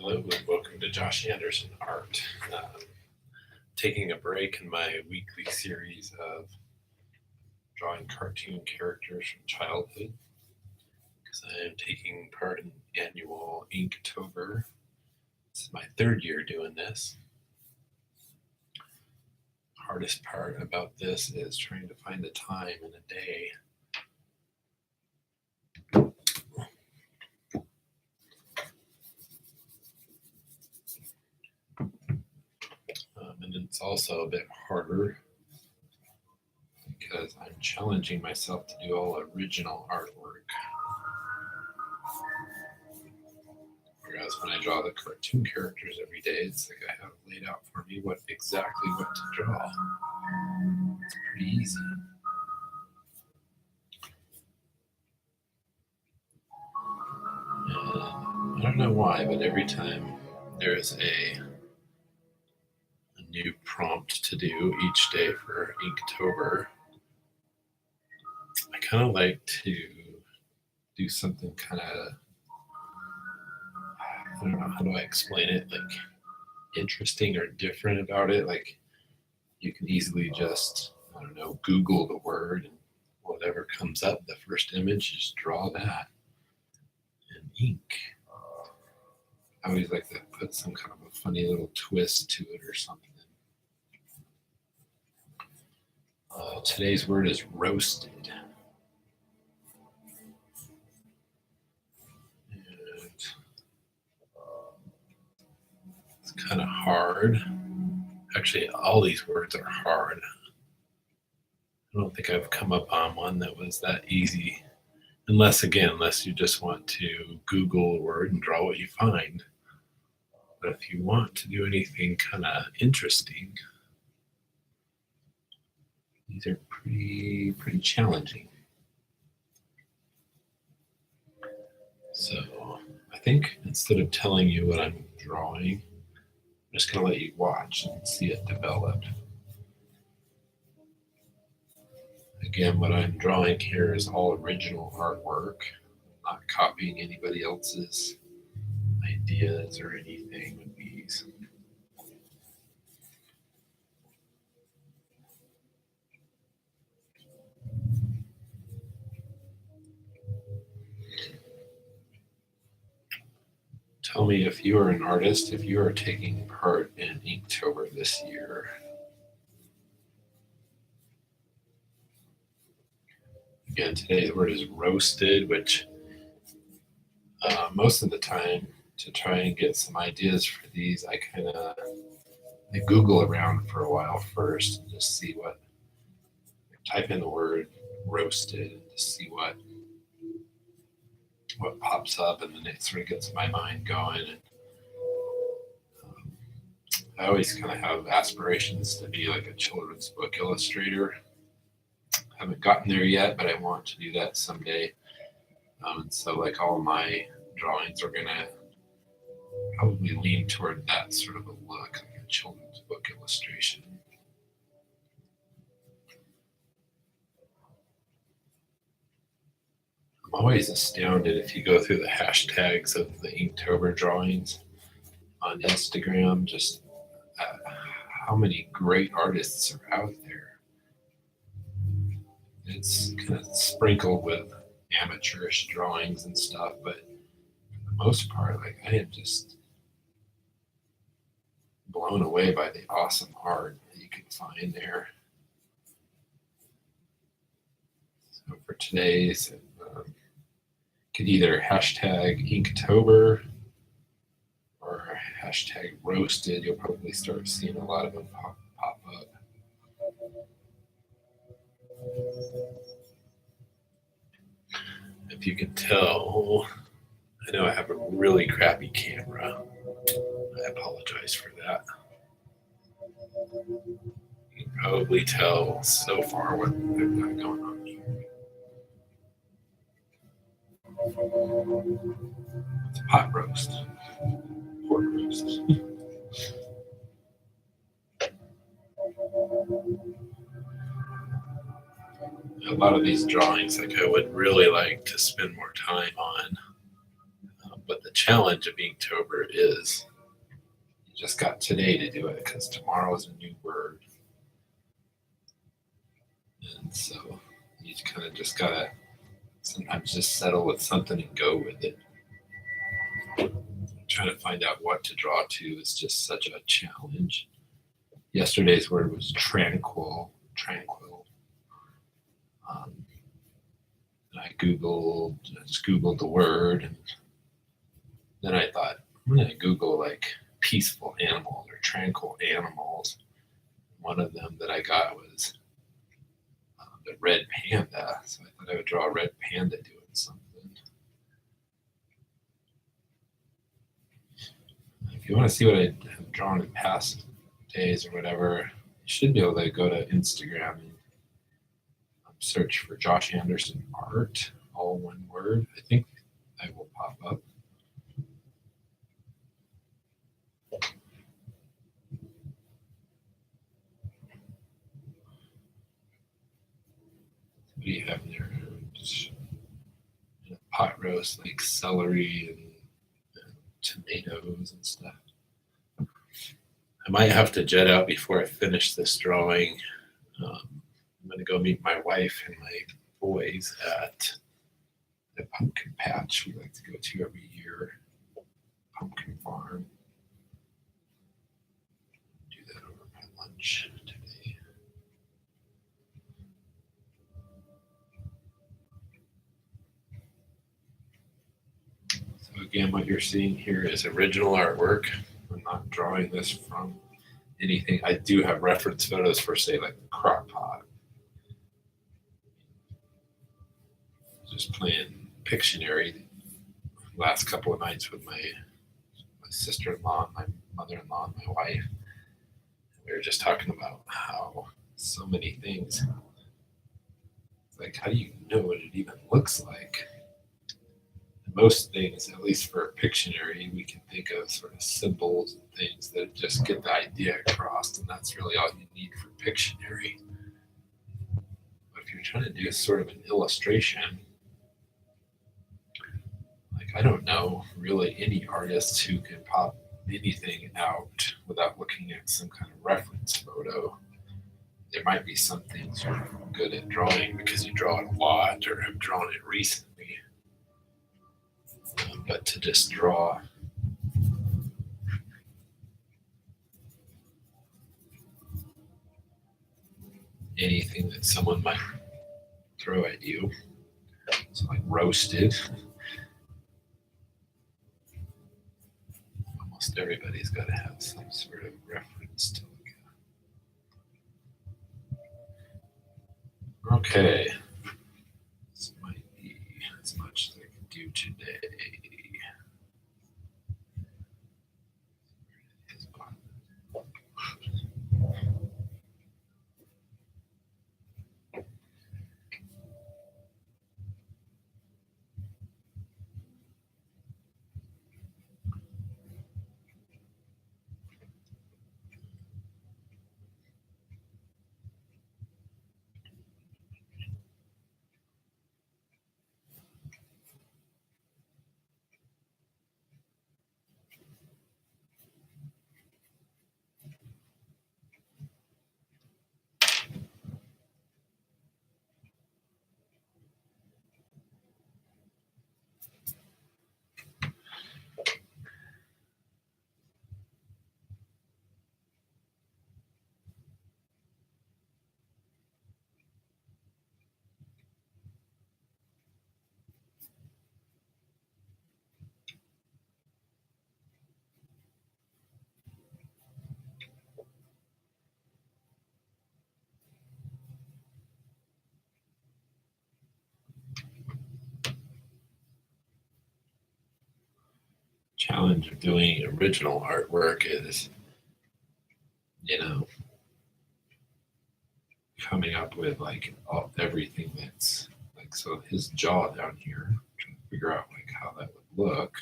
Hello and welcome to Josh Anderson Art. Taking a break in my weekly series of drawing cartoon characters from childhood because I am taking part in annual Inktober. This is my third year doing this. Hardest part about this is trying to find the time in a day. And it's also a bit harder because I'm challenging myself to do all original artwork. Whereas when I draw the cartoon characters every day, it's like I have laid out for me exactly what to draw. It's pretty easy. And I don't know why, but every time there is a new prompt to do each day for Inktober, I kind of like to do something kind of, I don't know, how do I explain it? Like interesting or different about it. Like you can easily just, I don't know, Google the word and whatever comes up, the first image, just draw that in ink. I always like to put some kind of a funny little twist to it or something. Today's word is roasted. And it's kind of hard. Actually, all these words are hard. I don't think I've come up on one that was that easy. Unless you just want to Google a word and draw what you find. But if you want to do anything kind of interesting, these are pretty challenging. So I think instead of telling you what I'm drawing, I'm just going to let you watch and see it develop. Again, what I'm drawing here is all original artwork. I'm not copying anybody else's ideas or anything with these. Tell me if you are an artist, if you are taking part in Inktober this year. Again, today's word is roasted, which most of the time to try and get some ideas for these, I Google around for a while first and just see type in the word roasted and just see what pops up, and then it sort of gets my mind going. And I always kind of have aspirations to be like a children's book illustrator. Haven't gotten there yet, but I want to do that someday. And so like all of my drawings are going to probably lean toward that sort of a look, like a children's book illustration. I'm always astounded if you go through the hashtags of the Inktober drawings on Instagram, just how many great artists are out there. It's kind of sprinkled with amateurish drawings and stuff, but for the most part, like I am just blown away by the awesome art that you can find there. So for today's, could either hashtag Inktober or hashtag roasted. You'll probably start seeing a lot of them pop up. If you can tell, I know I have a really crappy camera. I apologize for that. You can probably tell so far what I've got going on here. It's a pot roast, pork roast. A lot of these drawings, like I would really like to spend more time on. But the challenge of Inktober is you just got today to do it because tomorrow is a new word. And so you kind of just gotta sometimes just settle with something and go with it. Trying to find out what to draw to is just such a challenge. Yesterday's word was tranquil. And I just Googled the word, and then I thought, I'm going to Google like peaceful animals or tranquil animals. One of them that I got was the red panda. So I thought I would draw a red panda doing something. If you want to see what I have drawn in past days or whatever, you should be able to go to Instagram and search for Josh Anderson art, all one word. I think I will pop up. What do you have there? Just pot roast, like celery and tomatoes and stuff. I might have to jet out before I finish this drawing. I'm going to go meet my wife and my boys at the pumpkin patch we like to go to every year. Pumpkin farm. Do that over my lunch today. So again, what you're seeing here is original artwork. I'm not drawing this from anything. I do have reference photos for, say, like the crock pot. Just playing Pictionary last couple of nights with my sister-in-law, my mother-in-law, and my wife. We were just talking about how so many things, like how do you know what it even looks like? And most things, at least for Pictionary, we can think of sort of symbols and things that just get the idea across, and that's really all you need for Pictionary. But if you're trying to do sort of an illustration, like I don't know really any artists who can pop anything out without looking at some kind of reference photo. There might be some things you're good at drawing because you draw it a lot or have drawn it recently. But to just draw anything that someone might throw at you, so like roasted, almost everybody's got to have some sort of reference to look at. Okay, this might be as much as I can do today. Challenge of doing original artwork is, coming up with like everything that's like, so his jaw down here, trying to figure out like how that would look.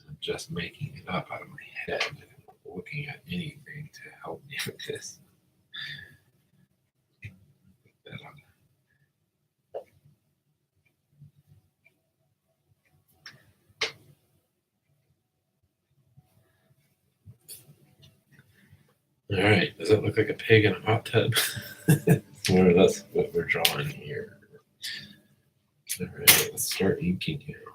I'm just making it up out of my head and looking at anything to help me with this. That on. All right. Does that look like a pig in a hot tub? Or that's what we're drawing here. All right. Let's start inking here already.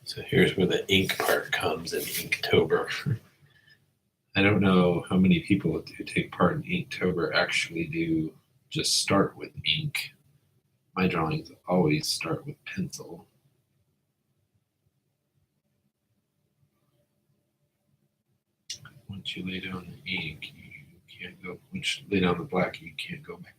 So here's where the ink part comes in Inktober. I don't know how many people who take part in Inktober actually do just start with ink. My drawings always start with pencil. Once you lay down the ink, you can't go. Once you lay down the black, you can't go back.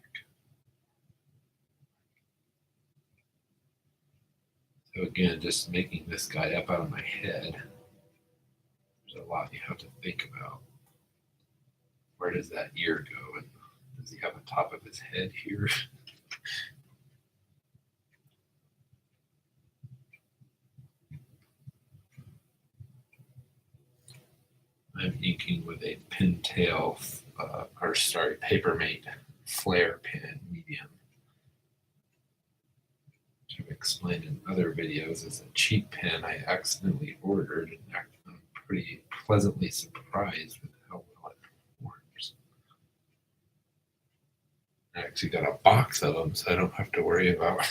So again, just making this guy up out of my head. There's a lot you have to think about. Where does that ear go? And does he have a top of his head here? I'm inking with a Pintail, Papermate Flare pen medium. Which I've explained in other videos is a cheap pen I accidentally ordered, and I'm pretty pleasantly surprised with how well it performs. I actually got a box of them, so I don't have to worry about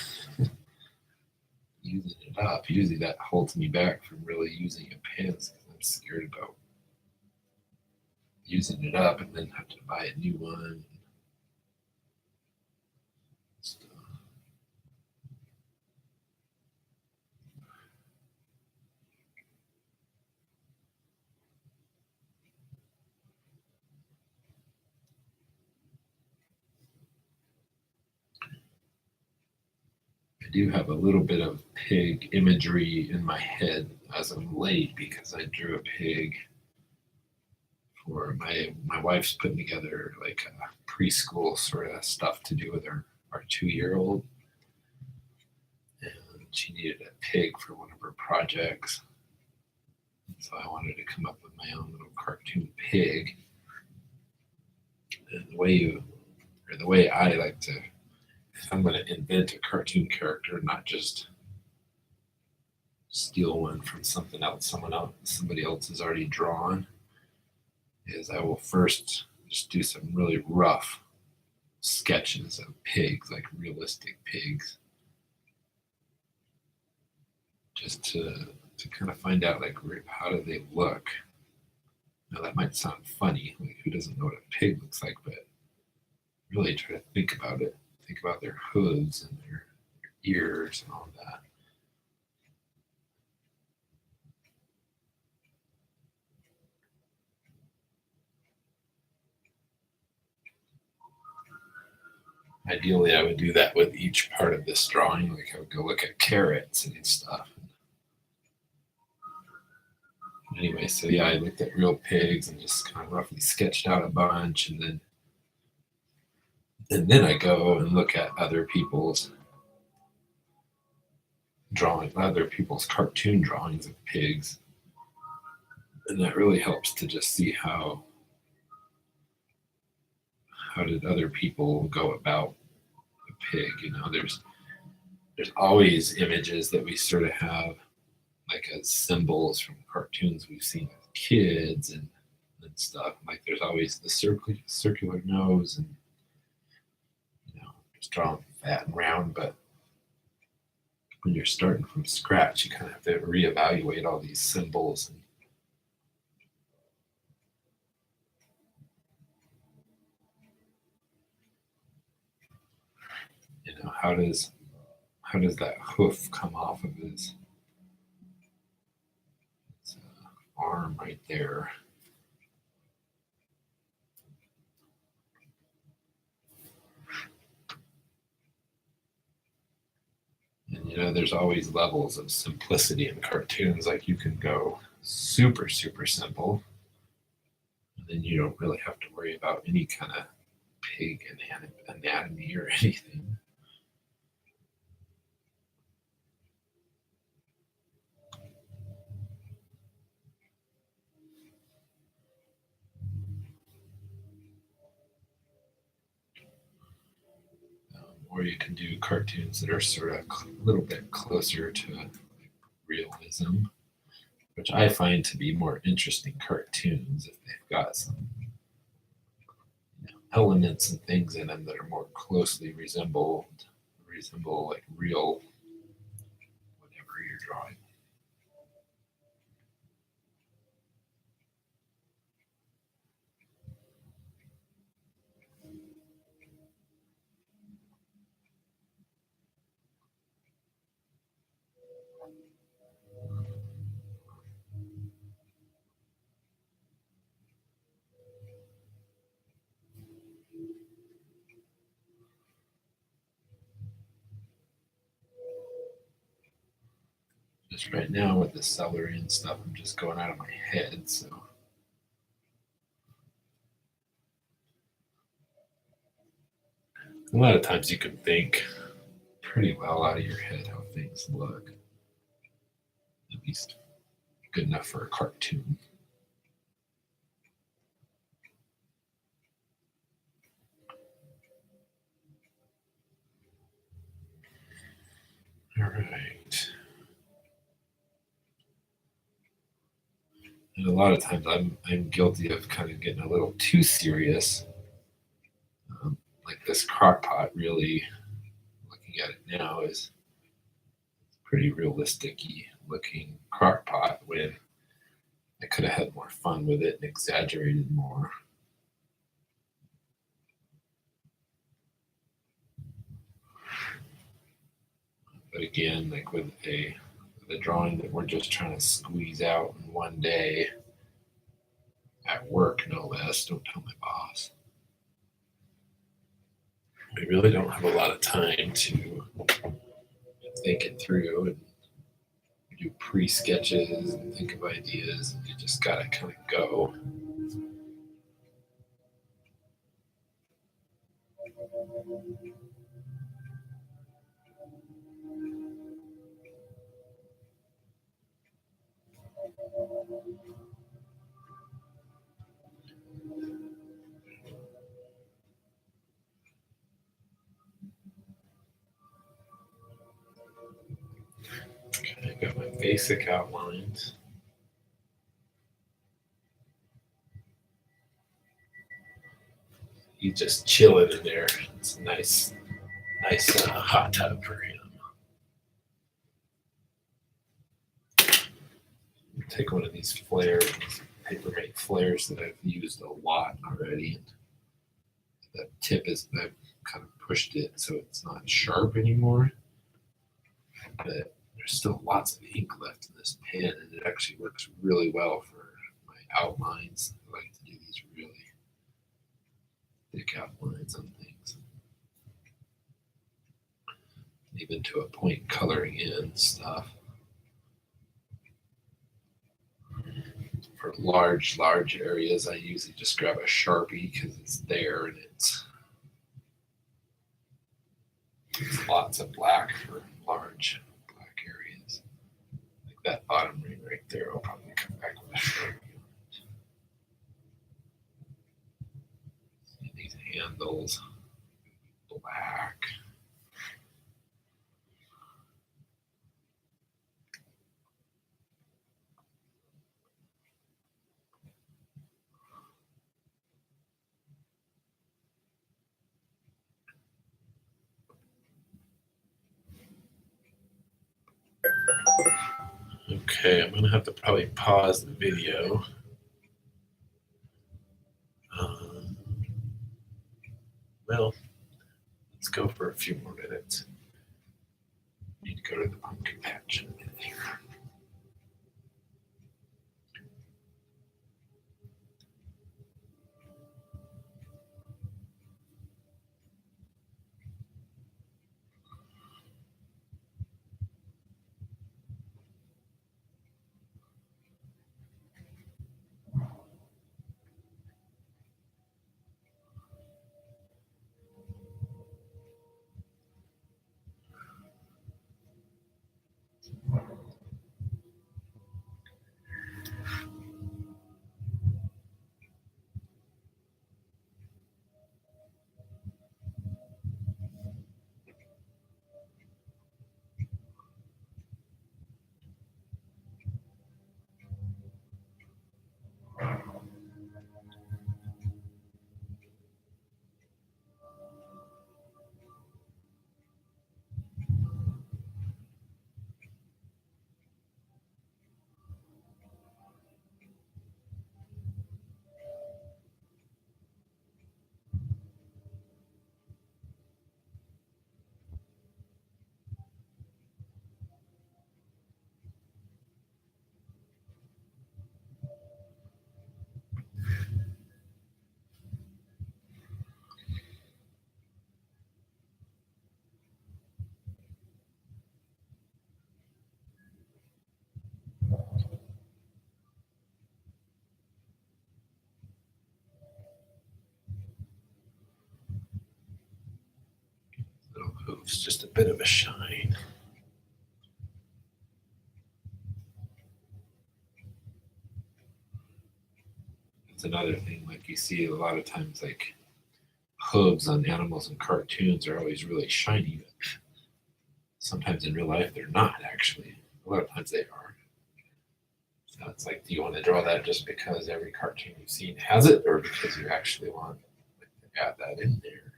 using it up. Usually that holds me back from really using a pen because I'm scared about using it up and then have to buy a new one. I do have a little bit of pig imagery in my head as of late because I drew a pig for my wife's putting together like a preschool sort of stuff to do with our 2-year-old, and she needed a pig for one of her projects. So I wanted to come up with my own little cartoon pig. And the way I like to, if I'm going to invent a cartoon character, not just steal one from somebody else has already drawn, is I will first just do some really rough sketches of pigs, like realistic pigs, just to kind of find out like how do they look. Now that might sound funny, like who doesn't know what a pig looks like, but really try to think about it. Think about their hooves and their ears and all that. Ideally, I would do that with each part of this drawing. Like I would go look at carrots and stuff. Anyway, so yeah, I looked at real pigs and just kind of roughly sketched out a bunch, and then I go and look at other people's cartoon drawings of pigs, and that really helps to just see how did other people go about a pig. There's always images that we sort of have like as symbols from cartoons we've seen as kids and stuff. Like there's always the circular nose and just drawn fat and round. But when you're starting from scratch, you kind of have to reevaluate all these symbols and how does that hoof come off of his arm right there? And there's always levels of simplicity in cartoons. Like you can go super, super simple, and then you don't really have to worry about any kind of pig anatomy or anything. Or you can do cartoons that are sort of a little bit closer to realism, which I find to be more interesting cartoons if they've got some elements and things in them that are more closely resemble like real whatever you're drawing. Just right now with the celery and stuff, I'm just going out of my head. So a lot of times you can think pretty well out of your head how things look. At least good enough for a cartoon. All right. And a lot of times I'm guilty of kind of getting a little too serious. Like this crock pot, really looking at it now, is pretty realistic-y looking crock pot when I could have had more fun with it and exaggerated more. But again, like with a drawing that we're just trying to squeeze out in one day at work, no less. Don't tell my boss. We really don't have a lot of time to think it through and do pre-sketches and think of ideas. And you just gotta kind of go. Okay, I got my basic outlines. He's just chilling in there. It's a nice hot tub for him. Take one of these flares, Papermate flares that I've used a lot already. The tip is, I've kind of pushed it so it's not sharp anymore. But there's still lots of ink left in this pen, and it actually works really well for my outlines. I like to do these really thick outlines on things. Even to a point coloring in stuff. For large areas, I usually just grab a Sharpie because it's there and it's lots of black for large black areas. Like that bottom ring right there, I'll probably come back with a Sharpie. These handles, black. Okay, I'm gonna have to probably pause the video. Well, let's go for a few more minutes. Need to go to the pumpkin patch in a minute here. moves, just a bit of a shine. It's another thing, like you see a lot of times, like hooves on animals in cartoons are always really shiny, but sometimes in real life they're not actually. A lot of times they are. So it's like, do you want to draw that just because every cartoon you've seen has it, or because you actually want to add that in there?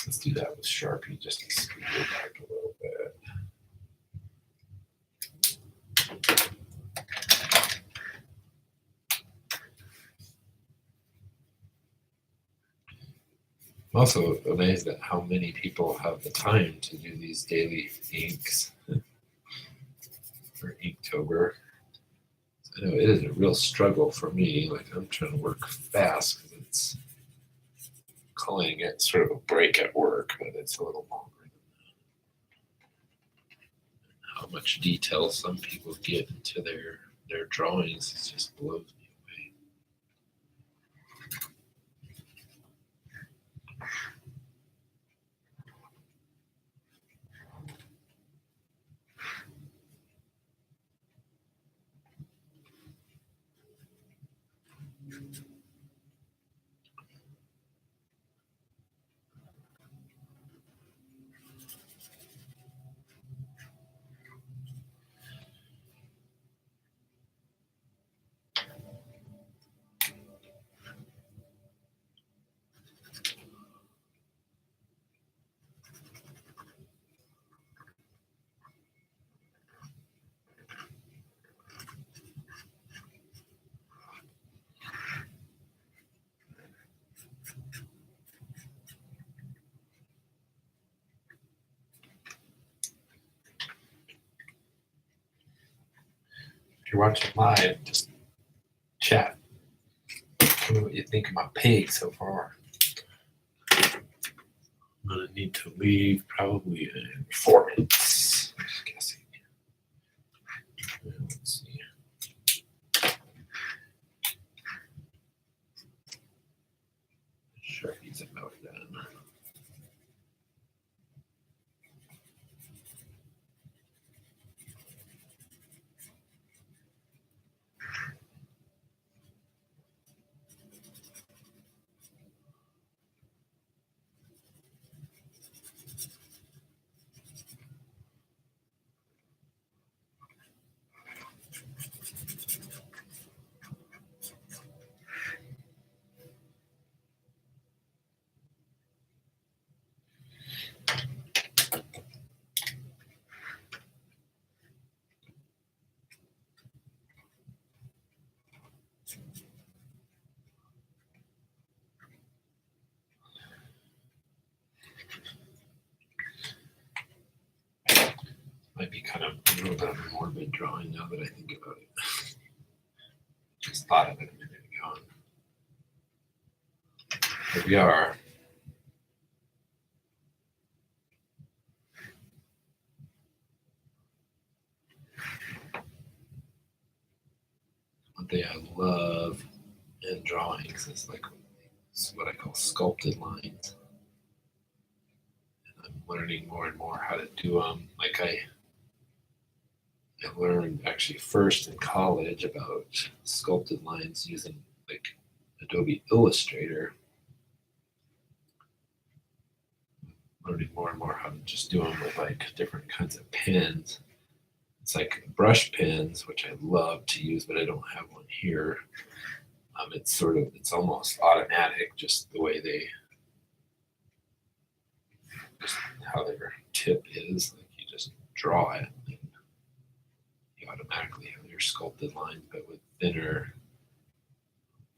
Let's do that with Sharpie just to scoot it back a little bit. I'm also amazed at how many people have the time to do these daily inks for Inktober. I know it is a real struggle for me. Like, I'm trying to work fast because it's calling it sort of a break at work, but it's a little longer than that. How much detail some people get into their drawings, it just blows me away. If you're watching live, just chat. Tell me what you think of my pig so far. I'm gonna need to leave probably in 4 minutes. Just guessing. Let's see. Sharpie's about done. Might be kind of a little bit of a morbid drawing now that I think about it. Just thought of it a minute ago. Here we are. One thing I love in drawings is like what I call sculpted lines. And I'm learning more and more how to do them. Like I learned actually first in college about sculpted lines using like Adobe Illustrator. Learning more and more how to just do them with like different kinds of pens. It's like brush pens, which I love to use, but I don't have one here. It's almost automatic, just the way just how their tip is. Like you just draw it, and you automatically have your sculpted lines. But with thinner,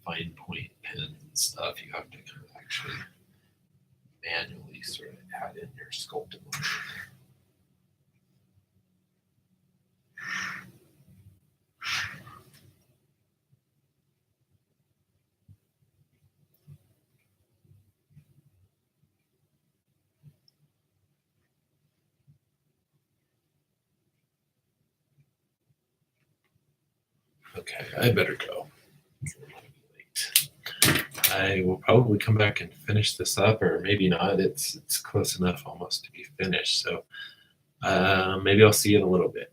fine point pens and stuff, you have to kind of actually manually sort of add in your sculpted lines. Okay, I better go. It's a little late. I will probably come back and finish this up, or maybe not. It's close enough almost to be finished. So maybe I'll see you in a little bit.